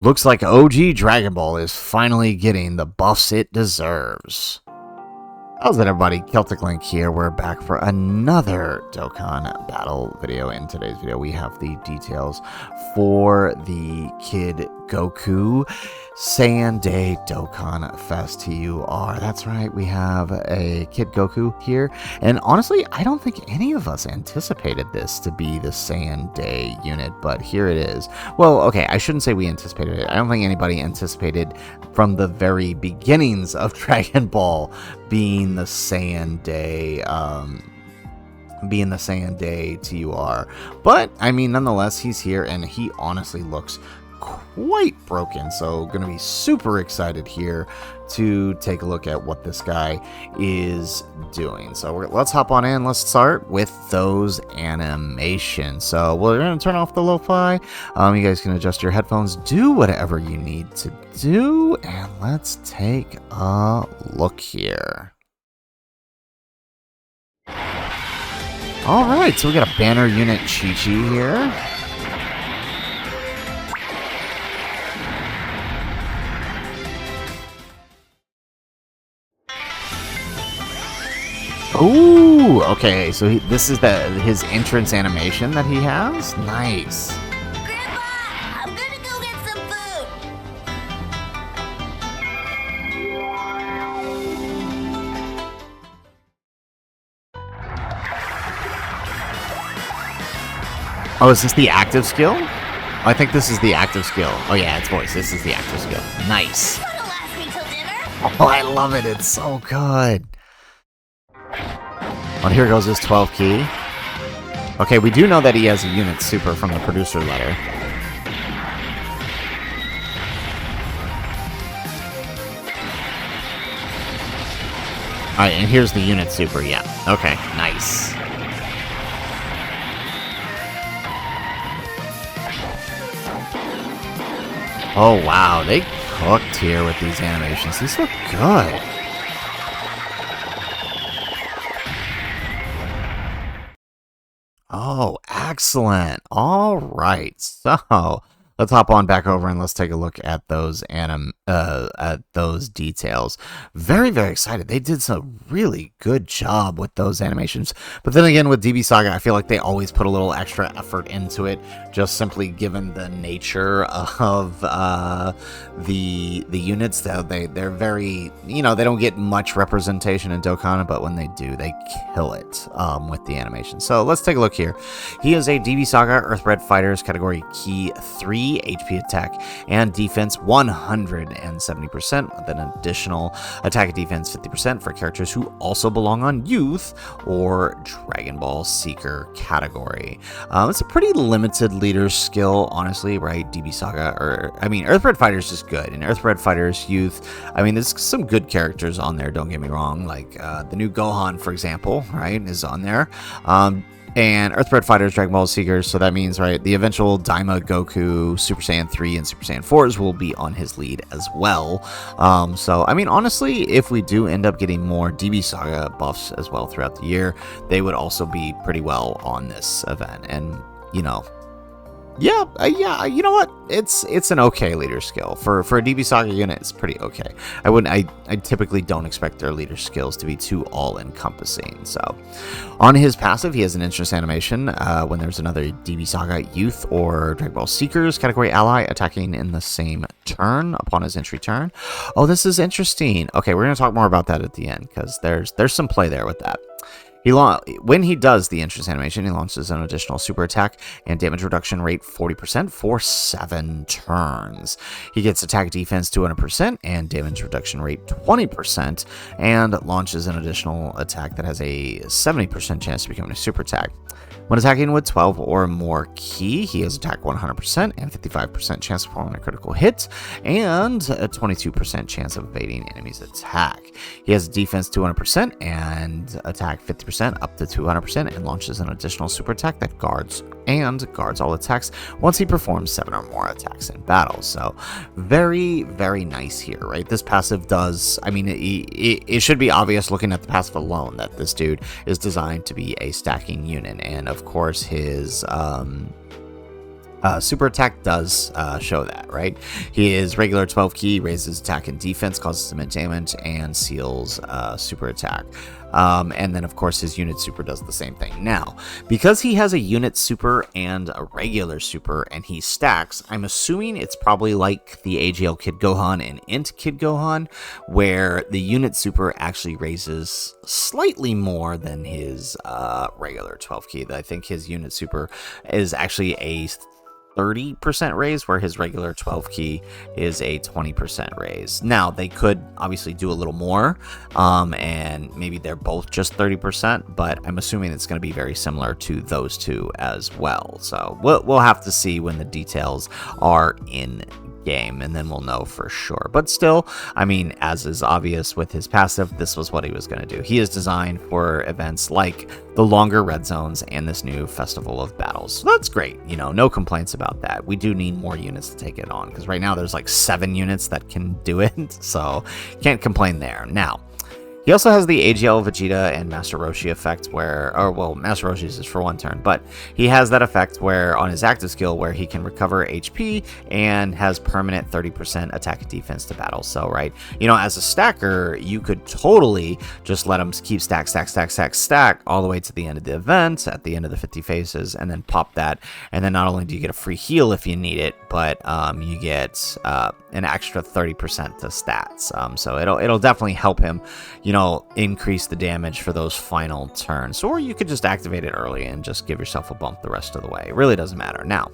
Looks like OG Dragon Ball is finally getting the buffs it deserves. How's it, everybody? Celtic Link here. We're back for another Dokkan battle video. In today's video, we have the details for the Kid Goku Saiyan Day Dokkan Fest TUR. That's right, we have a Kid Goku here. And honestly, I don't think any of us anticipated this to be the Saiyan Day unit, but here it is. Well, okay, I shouldn't say we anticipated it. I don't think anybody anticipated from the very beginnings of Dragon Ball being the Saiyan Day, TUR. But, I mean, nonetheless, he's here, and he honestly looks quite broken, so gonna be super excited here to take a look at what this guy is doing. So let's hop on in. Let's start with those animations. So we're gonna turn off the lo-fi. You guys can adjust your headphones, do whatever you need to do, and let's take a look here. All right, so we got a banner unit Chi-Chi here. Ooh, okay, so this is his entrance animation that he has? Nice. Grandpa, I'm gonna go get some food. Oh, is this the active skill? Oh, I think this is the active skill. Oh yeah, it's voice. This is the active skill. Nice. That'll last me till dinner. Oh, I love it. It's so good. Oh, here goes his 12 key. Okay, we do know that he has a unit super from the producer letter. Alright, and here's the unit super, yeah. Okay, nice. Oh, wow, they cooked here with these animations. These look good. Oh, excellent. All right. So let's hop on back over and let's take a look at those details. Very, very excited. They did some really good job with those animations. But then again, with DB Saga, I feel like they always put a little extra effort into it, just simply given the nature of the units. They're very, they don't get much representation in Dokkan, but when they do, they kill it with the animation. So let's take a look here. He is a DB Saga Earthbred Fighters category Key 3 HP attack and defense 170% with an additional attack and defense 50% for characters who also belong on Youth or Dragon Ball Seeker category. It's a pretty limited leader skill, honestly, right? DB Saga, Earthbred Fighters is good, and Earthbred Fighters Youth, there's some good characters on there, don't get me wrong, like the new Gohan, for example, right, is on there. And Earthbred Fighters, Dragon Ball Seekers, so that means, right, the eventual Daima Goku, Super Saiyan 3, and Super Saiyan 4s will be on his lead as well. So, honestly, if we do end up getting more DB Saga buffs as well throughout the year, they would also be pretty well on this event. And, yeah, you know what? It's an okay leader skill for a DB Saga unit. It's pretty okay. I typically don't expect their leader skills to be too all-encompassing. So, on his passive, he has an interest animation when there's another DB Saga Youth or Dragon Ball Seekers category ally attacking in the same turn upon his entry turn. Oh, this is interesting. Okay, we're gonna talk more about that at the end because there's some play there with that. When he does the interest animation, he launches an additional super attack and damage reduction rate 40% for 7 turns. He gets attack defense 200% and damage reduction rate 20%, and launches an additional attack that has a 70% chance of becoming a super attack. When attacking with 12 or more ki, he has attack 100% and 55% chance of performing a critical hit, and a 22% chance of evading enemies' attack. He has defense 200% and attack 50% up to 200%, and launches an additional super attack that guards all attacks once he performs 7 or more attacks in battle. So very, very nice here, right? This passive does, it should be obvious looking at the passive alone that this dude is designed to be a stacking unit, and of course his Super attack does show that, right? His regular 12 key raises attack and defense, causes immense damage, and seals super attack. And then, of course, his unit super does the same thing. Now, because he has a unit super and a regular super, and he stacks, I'm assuming it's probably like the AGL Kid Gohan and Int Kid Gohan, where the unit super actually raises slightly more than his regular 12 key. I think his unit super is actually a 30% raise, where his regular 12 key is a 20% raise. Now, they could obviously do a little more, and maybe they're both just 30%, but I'm assuming it's going to be very similar to those two as well. So we'll have to see when the details are in game, and then we'll know for sure. But still, I mean, as is obvious with his passive, this was what he was going to do. He is designed for events like the longer red zones and this new Festival of Battles. So that's great. You know, no complaints about that. We do need more units to take it on, because right now there's like 7 units that can do it, so can't complain there. Now, he also has the AGL Vegeta and Master Roshi effect where, or well, Master Roshi's is for 1 turn, but he has that effect where on his active skill where he can recover HP and has permanent 30% attack and defense to battle. So, right, you know, as a stacker, you could totally just let him keep stack all the way to the end of the event, at the end of the 50 phases, and then pop that. And then not only do you get a free heal if you need it, but you get an extra 30% to stats. So it'll definitely help him, you know, increase the damage for those final turns. Or you could just activate it early and just give yourself a bump the rest of the way. It really doesn't matter. Now,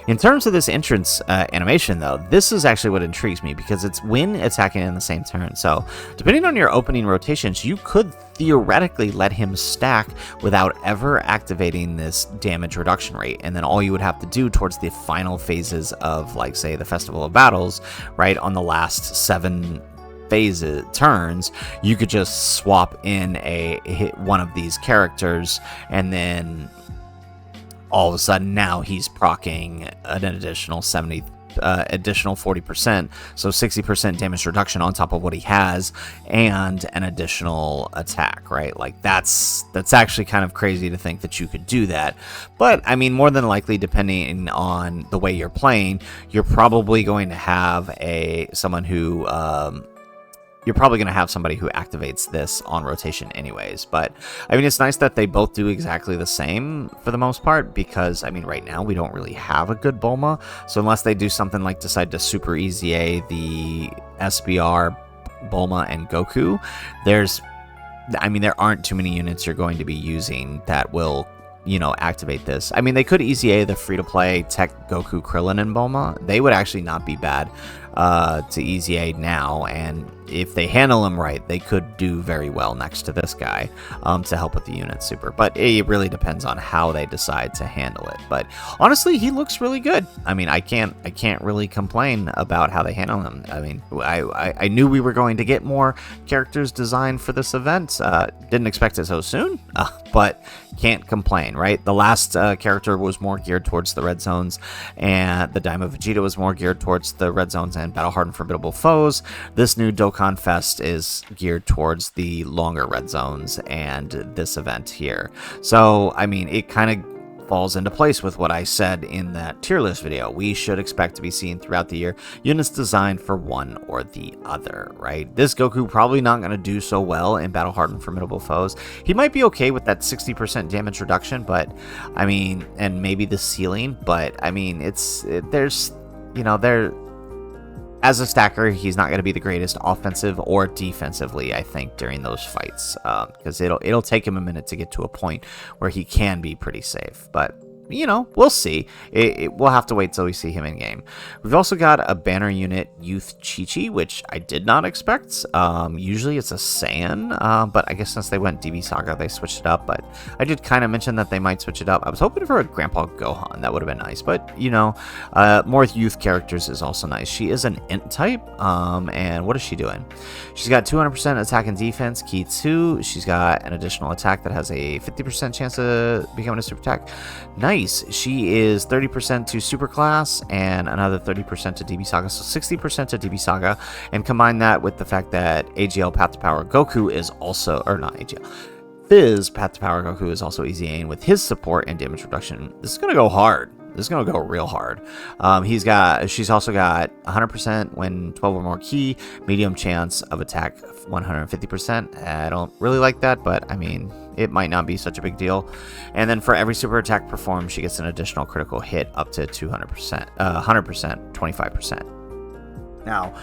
in terms of this entrance animation, though, this is actually what intrigues me, because it's when attacking in the same turn. So depending on your opening rotations, you could theoretically let him stack without ever activating this damage reduction rate. And then all you would have to do towards the final phases of, like, say, the Festival of Battles, right, on the last 7 phases turns, you could just swap in one of these characters, and then all of a sudden now he's proccing an additional 40%, so 60% damage reduction on top of what he has, and an additional attack, right? Like that's actually kind of crazy to think that you could do that. But I mean, more than likely, depending on the way you're playing, you're probably going to have somebody who activates this on rotation anyways. But I mean, it's nice that they both do exactly the same for the most part, because I mean, right now we don't really have a good Bulma, so unless they do something like decide to super easy A the SBR, Bulma, and Goku, there aren't too many units you're going to be using that will, you know, activate this. I mean, they could easy A the free-to-play Tech Goku, Krillin, and Bulma. They would actually not be bad to easy A now, and if they handle him right, they could do very well next to this guy to help with the unit super. But it really depends on how they decide to handle it. But honestly, he looks really good. I mean, I can't really complain about how they handle him. I mean, I knew we were going to get more characters designed for this event. Didn't expect it so soon, but can't complain, right? The last character was more geared towards the red zones, and the Daima Vegeta was more geared towards the red zones and battle hardened formidable foes. This new Dokkan Fest is geared towards the longer red zones and this event here. So I mean, it kind of falls into place with what I said in that tier list video. We should expect to be seeing throughout the year units designed for one or the other, right? This Goku probably not going to do so well in battle hardened formidable foes. He might be okay with that 60% damage reduction, but I mean, and maybe the ceiling, but I mean, as a stacker, he's not going to be the greatest offensive or defensively, I think, during those fights, because it'll take him a minute to get to a point where he can be pretty safe. But you know, we'll see. We'll have to wait till we see him in game. We've also got a banner unit, Youth Chi-Chi, which I did not expect. Usually it's a Saiyan, but I guess since they went DB Saga, they switched it up. But I did kind of mention that they might switch it up. I was hoping for a Grandpa Gohan. That would have been nice. But, you know, more youth characters is also nice. She is an Int type, and what is she doing? She's got 200% attack and defense, key 2. She's got an additional attack that has a 50% chance of becoming a super attack. Nice. She is 30% to super class and another 30% to DB Saga, so 60% to DB Saga. And combine that with the fact that AGL Path to Power Goku is also, or not AGL, Fizz Path to Power Goku is also easy aim with his support and damage reduction. This is going to go hard. This is gonna go real hard. She's also got 100% when 12 or more key, medium chance of attack 150%. I don't really like that, but I mean, it might not be such a big deal. And then for every super attack performed, she gets an additional critical hit up to 200%, 100%, 25%. Now,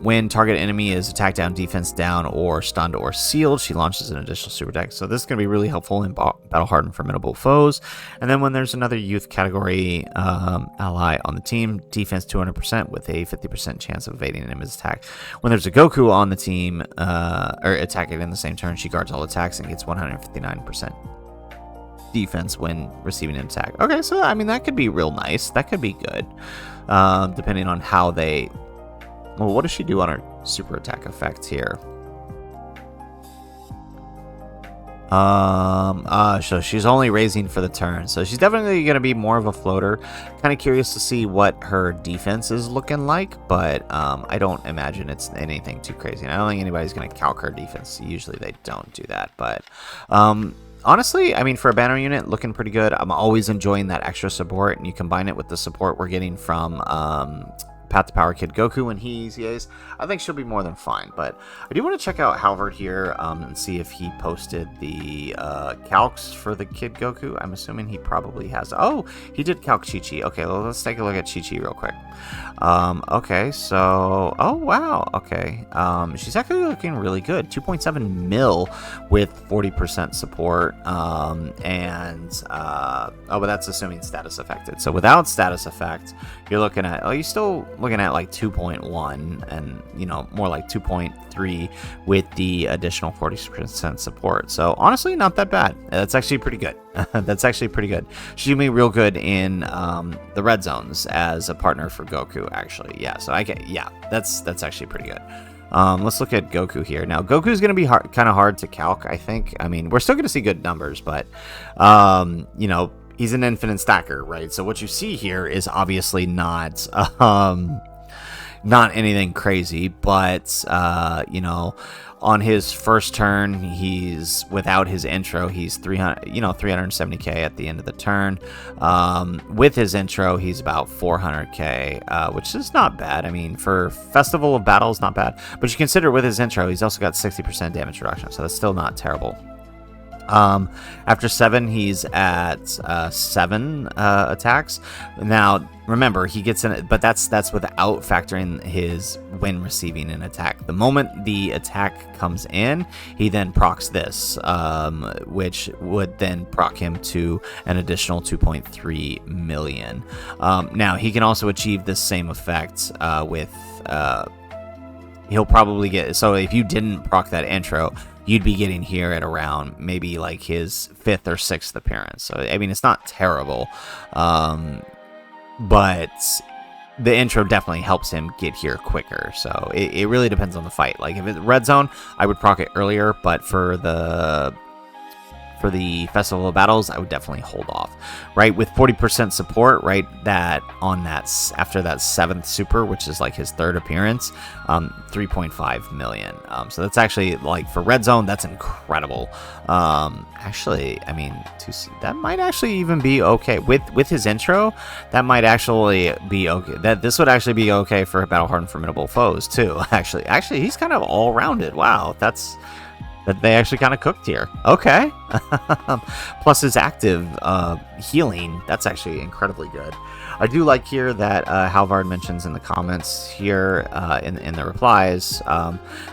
when target enemy is attack down, defense down, or stunned or sealed, she launches an additional super attack. So this is going to be really helpful in battle-hardened formidable foes. And then when there's another youth category ally on the team, defense 200% with a 50% chance of evading an enemy's attack. When there's a Goku on the team or attacking in the same turn, she guards all attacks and gets 159% defense when receiving an attack. Okay, so I mean that could be real nice. That could be good, depending on how they. Well, what does she do on her super attack effect here? So she's only raising for the turn, so she's definitely going to be more of a floater. Kind of curious to see what her defense is looking like, but I don't imagine it's anything too crazy. And I don't think anybody's going to calc her defense. Usually they don't do that, but honestly, I mean, for a banner unit, looking pretty good. I'm always enjoying that extra support, and you combine it with the support we're getting from Path to Power Kid Goku when he EZAs, I think she'll be more than fine. But I do want to check out Halvard here and see if he posted the calcs for the Kid Goku. I'm assuming he probably has. Oh, he did calc Chi-Chi. Okay, well, let's take a look at Chi-Chi real quick. Okay, so, oh, wow, okay. She's actually looking really good. 2.7 mil with 40% support. Oh, but that's assuming status affected. So without status effect, you're looking at, you're still looking at like 2.1 and, you know, more like 2.3 with the additional 40% support. So honestly, not that bad. That's actually pretty good. That's actually pretty good. She's gonna be real good in the red zones as a partner for Goku, actually. Yeah, so that's actually pretty good. Let's look at Goku here. Now, Goku's going to be kind of hard to calc, I think. I mean, we're still going to see good numbers, but, you know, he's an infinite stacker, right? So what you see here is obviously not anything crazy, but, you know, on his first turn, he's without his intro, he's 370k at the end of the turn. With his intro, he's about 400k, which is not bad. I mean, for Festival of Battles, not bad. But you consider with his intro, he's also got 60% damage reduction, so that's still not terrible. After 7, he's at 7 attacks. Now, remember, he gets in, but that's without factoring his when receiving an attack. The moment the attack comes in, he then procs this, which would then proc him to an additional 2.3 million. Now, he can also achieve this same effect with. He'll probably get. So if you didn't proc that intro, you'd be getting here at around maybe like his 5th or 6th appearance. So, I mean, it's not terrible, but the intro definitely helps him get here quicker. So it really depends on the fight. Like if it's red zone, I would proc it earlier, but for the Festival of Battles, I would definitely hold off, right? With 40% support, right? That on that after that 7th super, which is like his 3rd appearance, 3.5 million. So that's actually like for red zone, that's incredible. Actually, I mean, that might actually even be okay with his intro. That might actually be okay. This would actually be okay for battle hardened formidable foes too. Actually, he's kind of all rounded. Wow, that they actually kind of cooked here. Okay. Plus his active healing, that's actually incredibly good. I do like here that Halvard mentions in the comments here in the replies,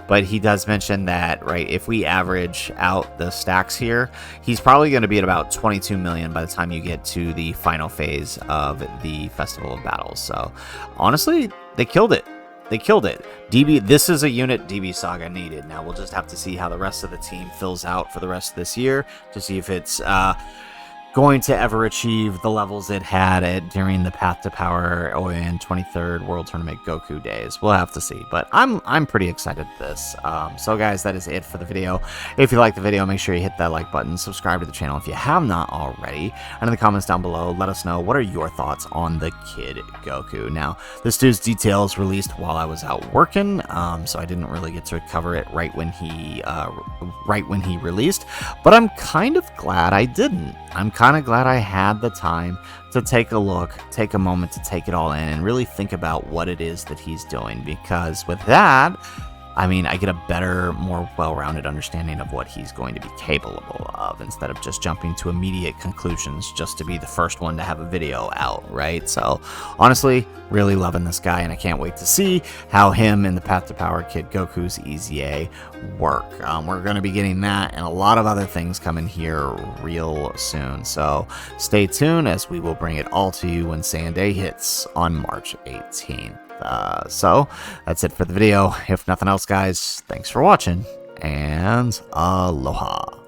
but he does mention that, right, if we average out the stacks here, he's probably going to be at about 22 million by the time you get to the final phase of the Festival of Battles. So honestly, they killed it. They killed it. This is a unit DB Saga needed. Now we'll just have to see how the rest of the team fills out for the rest of this year to see if it's going to ever achieve the levels it had during the Path to Power and 23rd World Tournament Goku days. We'll have to see, but I'm pretty excited for this. So guys, that is it for the video. If you like the video, make sure you hit that like button, subscribe to the channel if you have not already, and in the comments down below, let us know what are your thoughts on the Kid Goku. Now, this dude's details released while I was out working, so I didn't really get to cover it right when he released, but I'm kind of glad I didn't. I'm kind kind of glad I had the time to take a look, take a moment to take it all in, and really think about what it is that he's doing, because with that, I mean, I get a better, more well-rounded understanding of what he's going to be capable of, instead of just jumping to immediate conclusions just to be the first one to have a video out, right? So, honestly, really loving this guy, and I can't wait to see how him and the Path to Power Kid Goku's EZA work. We're going to be getting that and a lot of other things coming here real soon, so stay tuned as we will bring it all to you when Saiyan Day hits on March 18th. So that's it for the video. If nothing else, guys, thanks for watching, and aloha.